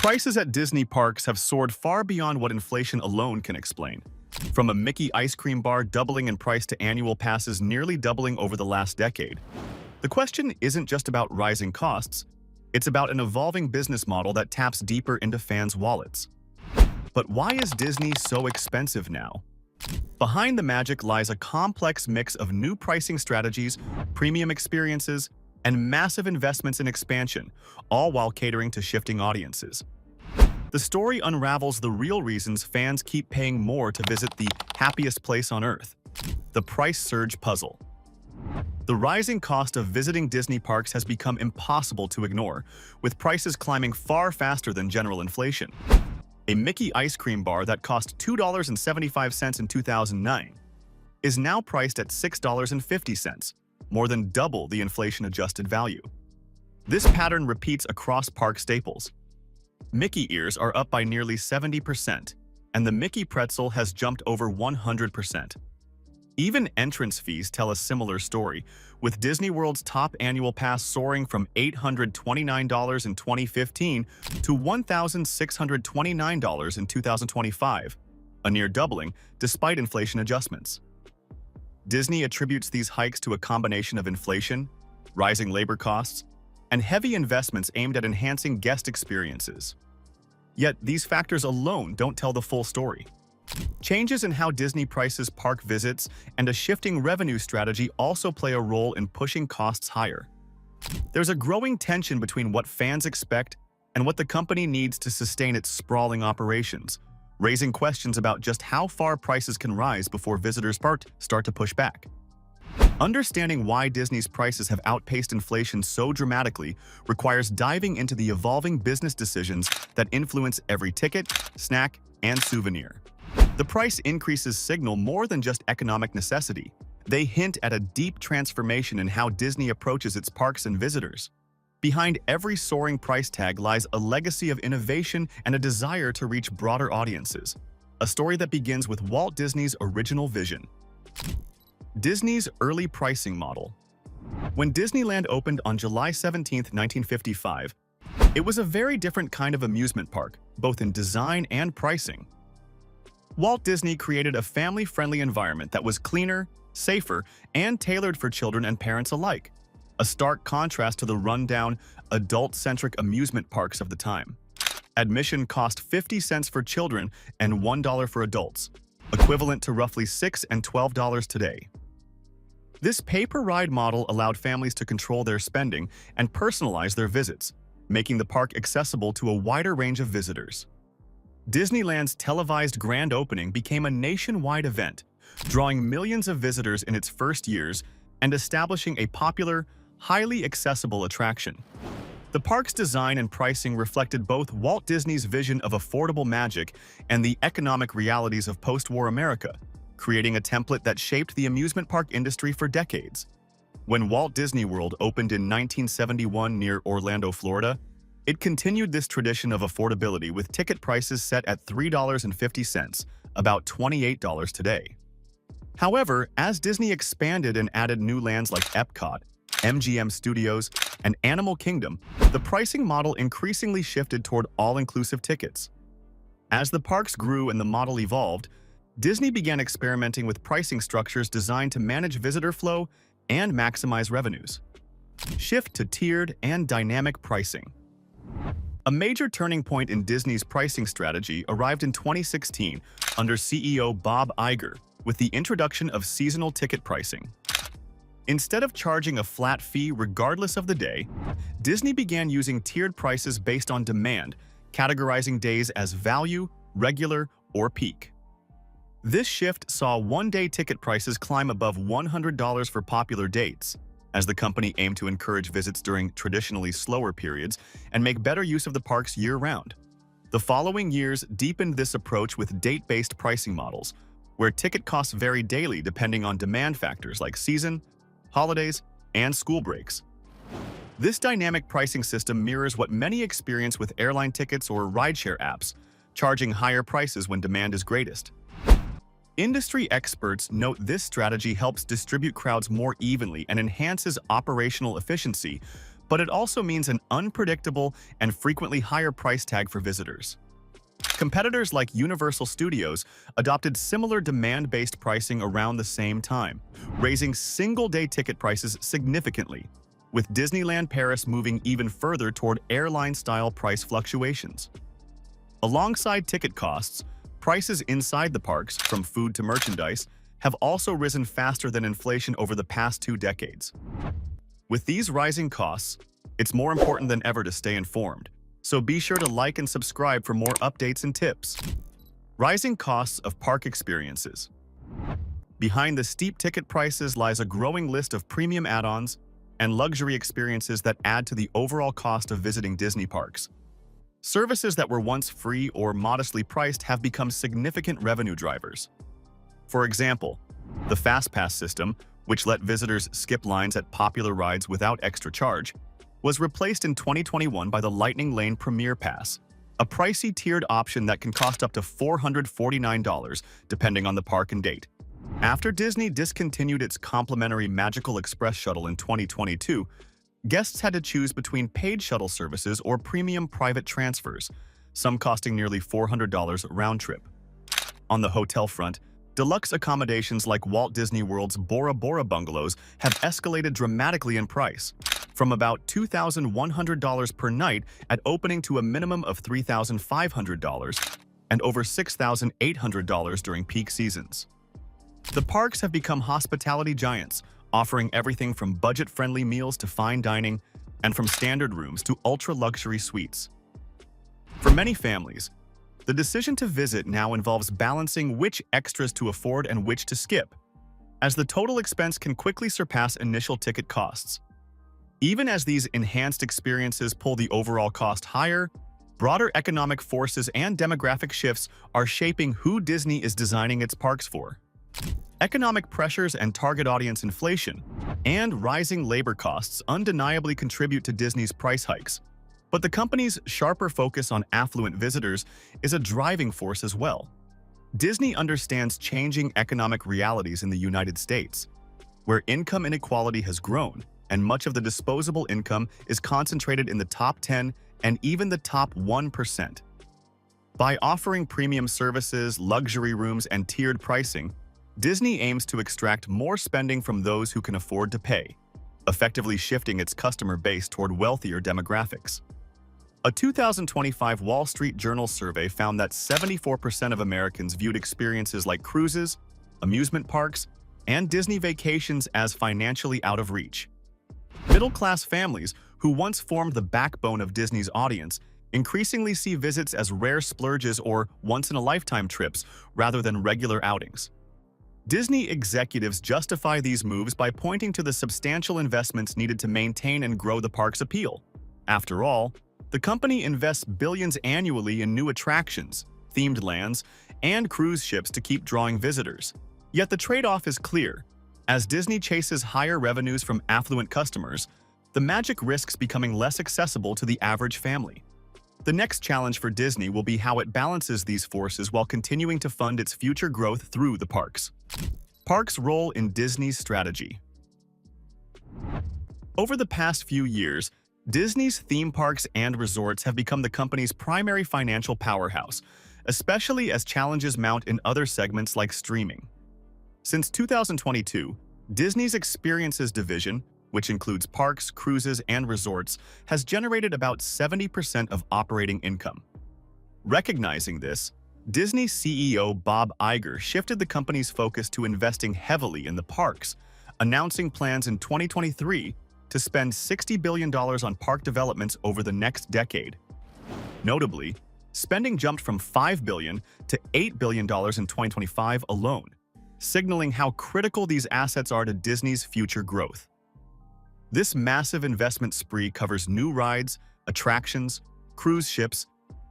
Prices at Disney parks have soared far beyond what inflation alone can explain. From a Mickey ice cream bar doubling in price to annual passes nearly doubling over the last decade. The question isn't just about rising costs, it's about an evolving business model that taps deeper into fans' wallets. But why is Disney so expensive now? Behind the magic lies a complex mix of new pricing strategies, premium experiences, and massive investments in expansion, all while catering to shifting audiences. The story unravels the real reasons fans keep paying more to visit the happiest place on Earth: the price surge puzzle. The rising cost of visiting Disney parks has become impossible to ignore, with prices climbing far faster than general inflation. A Mickey ice cream bar that cost $2.75 in 2009 is now priced at $6.50, more than double the inflation-adjusted value. This pattern repeats across park staples. Mickey ears are up by nearly 70%, and the Mickey pretzel has jumped over 100%. Even entrance fees tell a similar story, with Disney World's top annual pass soaring from $829 in 2015 to $1,629 in 2025, a near doubling despite inflation adjustments. Disney attributes these hikes to a combination of inflation, rising labor costs, and heavy investments aimed at enhancing guest experiences. Yet these factors alone don't tell the full story. Changes in how Disney prices park visits and a shifting revenue strategy also play a role in pushing costs higher. There's a growing tension between what fans expect and what the company needs to sustain its sprawling operations, raising questions about just how far prices can rise before visitors start to push back. Understanding why Disney's prices have outpaced inflation so dramatically requires diving into the evolving business decisions that influence every ticket, snack, and souvenir. The price increases signal more than just economic necessity. They hint at a deep transformation in how Disney approaches its parks and visitors. Behind every soaring price tag lies a legacy of innovation and a desire to reach broader audiences. A story that begins with Walt Disney's original vision. Disney's early pricing model. When Disneyland opened on July 17, 1955, it was a very different kind of amusement park, both in design and pricing. Walt Disney created a family-friendly environment that was cleaner, safer, and tailored for children and parents alike, a stark contrast to the rundown, adult-centric amusement parks of the time. Admission cost 50 cents for children and $1 for adults, equivalent to roughly $6 and $12 today. This pay-per-ride model allowed families to control their spending and personalize their visits, making the park accessible to a wider range of visitors. Disneyland's televised grand opening became a nationwide event, drawing millions of visitors in its first years and establishing a popular, highly accessible attraction. The park's design and pricing reflected both Walt Disney's vision of affordable magic and the economic realities of post-war America, creating a template that shaped the amusement park industry for decades. When Walt Disney World opened in 1971 near Orlando, Florida, it continued this tradition of affordability with ticket prices set at $3.50, about $28 today. However, as Disney expanded and added new lands like Epcot, MGM Studios, and Animal Kingdom, the pricing model increasingly shifted toward all-inclusive tickets. As the parks grew and the model evolved, Disney began experimenting with pricing structures designed to manage visitor flow and maximize revenues. Shift to tiered and dynamic pricing. A major turning point in Disney's pricing strategy arrived in 2016 under CEO Bob Iger with the introduction of seasonal ticket pricing. Instead of charging a flat fee regardless of the day, Disney began using tiered prices based on demand, categorizing days as value, regular, or peak. This shift saw one-day ticket prices climb above $100 for popular dates, as the company aimed to encourage visits during traditionally slower periods and make better use of the parks year-round. The following years deepened this approach with date-based pricing models, where ticket costs vary daily depending on demand factors like season, holidays, and school breaks. This dynamic pricing system mirrors what many experience with airline tickets or rideshare apps, charging higher prices when demand is greatest. Industry experts note this strategy helps distribute crowds more evenly and enhances operational efficiency but it also means an unpredictable and frequently higher price tag for visitors. Competitors like Universal Studios adopted similar demand-based pricing around the same time, raising single-day ticket prices significantly, with Disneyland Paris moving even further toward airline-style price fluctuations. Alongside ticket costs, prices inside the parks, from food to merchandise, have also risen faster than inflation over the past 2 decades. With these rising costs, it's more important than ever to stay informed, so be sure to like and subscribe for more updates and tips. Rising costs of park experiences. Behind the steep ticket prices lies a growing list of premium add-ons and luxury experiences that add to the overall cost of visiting Disney parks. Services that were once free or modestly priced have become significant revenue drivers. For example, the FastPass system, which let visitors skip lines at popular rides without extra charge, was replaced in 2021 by the Lightning Lane Premier Pass, a pricey tiered option that can cost up to $449 depending on the park and date. After Disney discontinued its complimentary Magical Express shuttle in 2022, guests had to choose between paid shuttle services or premium private transfers, some costing nearly $400 round trip. On the hotel front, deluxe accommodations like Walt Disney World's Bora Bora bungalows have escalated dramatically in price, from about $2,100 per night at opening to a minimum of $3,500 and over $6,800 during peak seasons. The parks have become hospitality giants, offering everything from budget-friendly meals to fine dining, and from standard rooms to ultra-luxury suites. For many families, the decision to visit now involves balancing which extras to afford and which to skip, as the total expense can quickly surpass initial ticket costs. Even as these enhanced experiences pull the overall cost higher, broader economic forces and demographic shifts are shaping who Disney is designing its parks for. Economic pressures and target audience inflation and rising labor costs undeniably contribute to Disney's price hikes. But the company's sharper focus on affluent visitors is a driving force as well. Disney understands changing economic realities in the United States, where income inequality has grown and much of the disposable income is concentrated in the top 10 and even the top 1%. By offering premium services, luxury rooms, and tiered pricing, Disney aims to extract more spending from those who can afford to pay, effectively shifting its customer base toward wealthier demographics. A 2025 Wall Street Journal survey found that 74% of Americans viewed experiences like cruises, amusement parks, and Disney vacations as financially out of reach. Middle-class families, who once formed the backbone of Disney's audience, increasingly see visits as rare splurges or once-in-a-lifetime trips rather than regular outings. Disney executives justify these moves by pointing to the substantial investments needed to maintain and grow the park's appeal. After all, the company invests billions annually in new attractions, themed lands, and cruise ships to keep drawing visitors. Yet the trade-off is clear. As Disney chases higher revenues from affluent customers, the magic risks becoming less accessible to the average family. The next challenge for Disney will be how it balances these forces while continuing to fund its future growth through the parks. Parks' role in Disney's strategy. Over the past few years, Disney's theme parks and resorts have become the company's primary financial powerhouse, especially as challenges mount in other segments like streaming. Since 2022, Disney's Experiences division, which includes parks, cruises, and resorts, has generated about 70% of operating income. Recognizing this, Disney CEO Bob Iger shifted the company's focus to investing heavily in the parks, announcing plans in 2023 to spend $60 billion on park developments over the next decade. Notably, spending jumped from $5 billion to $8 billion in 2025 alone, signaling how critical these assets are to Disney's future growth. This massive investment spree covers new rides, attractions, cruise ships,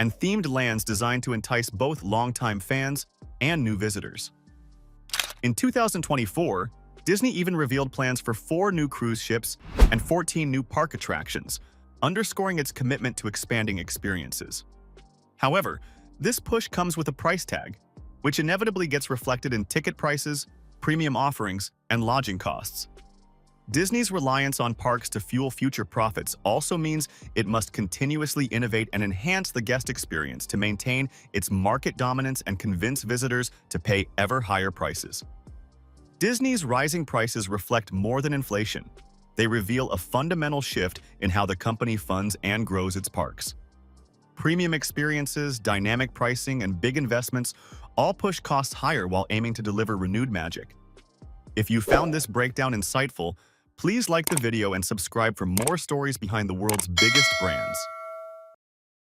and themed lands designed to entice both longtime fans and new visitors. In 2024, Disney even revealed plans for 4 new cruise ships and 14 new park attractions, underscoring its commitment to expanding experiences. However, this push comes with a price tag, which inevitably gets reflected in ticket prices, premium offerings, and lodging costs. Disney's reliance on parks to fuel future profits also means it must continuously innovate and enhance the guest experience to maintain its market dominance and convince visitors to pay ever higher prices. Disney's rising prices reflect more than inflation. They reveal a fundamental shift in how the company funds and grows its parks. Premium experiences, dynamic pricing, and big investments all push costs higher while aiming to deliver renewed magic. If you found this breakdown insightful, please like the video and subscribe for more stories behind the world's biggest brands.